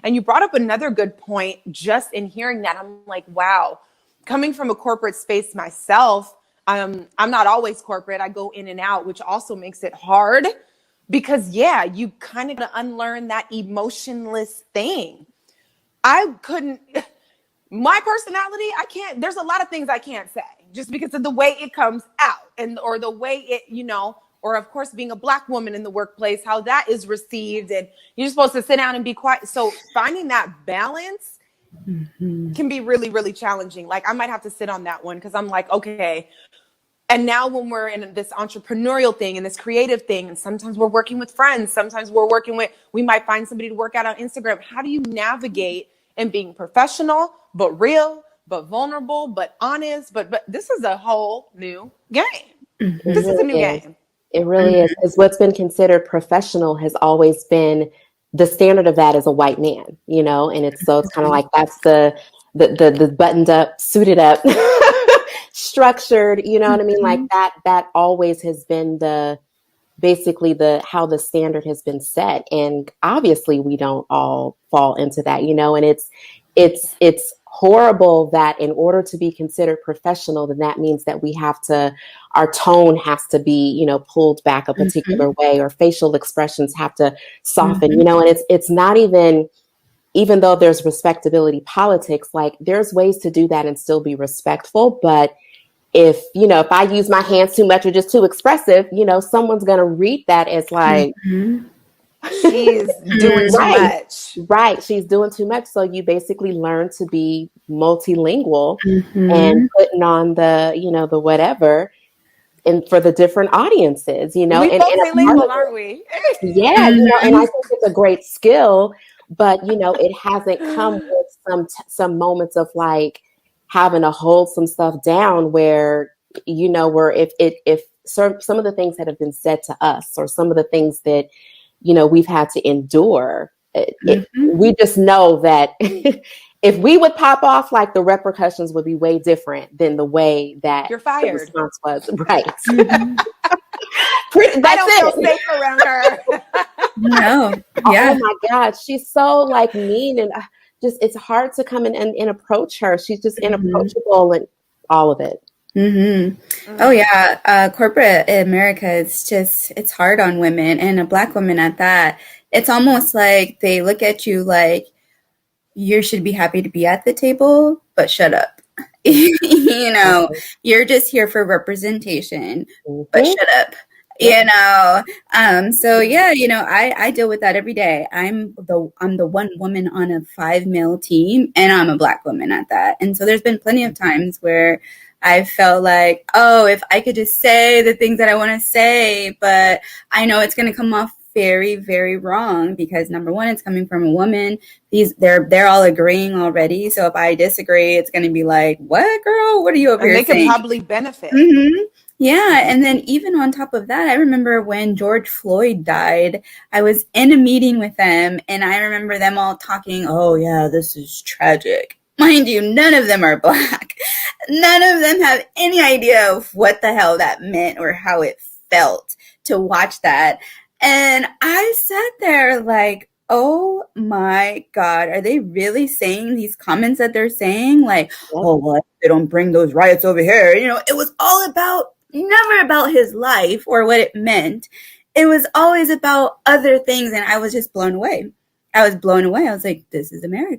And you brought up another good point just in hearing that. I'm like, wow, coming from a corporate space myself, I'm not always corporate. I go in and out, which also makes it hard because, yeah, you kind of unlearn that emotionless thing. I couldn't, my personality, I can't, there's a lot of things I can't say just because of the way it comes out and, or the way it, or of course, being a Black woman in the workplace, how that is received. And you're supposed to sit down and be quiet. So finding that balance can be really, really challenging. Like I might have to sit on that one because I'm like, okay. And now when we're in this entrepreneurial thing and this creative thing, and sometimes we're working with friends, sometimes we might find somebody to work out on Instagram. How do you navigate in being professional, but real, but vulnerable, but honest? But this is a whole new game. This is a new game. It really is. Because what's been considered professional has always been the standard of that as a white man, and it's kind of like that's the buttoned up, suited up, structured, you know what I mean? Like that always has been basically how the standard has been set. And obviously we don't all fall into that, and it's horrible that in order to be considered professional, then that means that our tone has to be, pulled back a particular way, or facial expressions have to soften, and it's not even though there's respectability politics, like there's ways to do that and still be respectful. But if I use my hands too much or just too expressive, someone's going to read that as like, she's doing too much. Right. She's doing too much. So you basically learn to be multilingual and putting on the whatever and for the different audiences, We and multilingual, aren't we? Yeah. And I think it's a great skill, but it hasn't come with some moments of like having to hold some stuff down where, where if some of the things that have been said to us or some of the things that, we've had to endure, we just know that if we would pop off, like the repercussions would be way different than the way that you're fired. The response was. Right. I don't feel safe around her. No. Yeah. Oh my God. She's so like mean and just, it's hard to come in and approach her. She's just inapproachable and all of it. Oh yeah. Corporate America, it's hard on women, and a Black woman at that. It's almost like they look at you like you should be happy to be at the table, but shut up. You're just here for representation, but shut up. So yeah, I deal with that every day. I'm the one woman on a 5 male team, and I'm a Black woman at that. And so there's been plenty of times where I felt like, oh, if I could just say the things that I want to say, but I know it's going to come off very, very wrong because number one, it's coming from a woman. They're all agreeing already. So if I disagree, it's going to be like, what, girl? What are you over here saying? They could probably benefit. Yeah. And then even on top of that, I remember when George Floyd died, I was in a meeting with them, and I remember them all talking, oh yeah, this is tragic. Mind you, none of them are Black. None of them have any idea of what the hell that meant or how it felt to watch that. And I sat there like, oh my God, are they really saying these comments that they're saying? Like, oh, well, they don't bring those riots over here. It was all never about his life or what it meant. It was always about other things. And I was just blown away. I was like, this is America.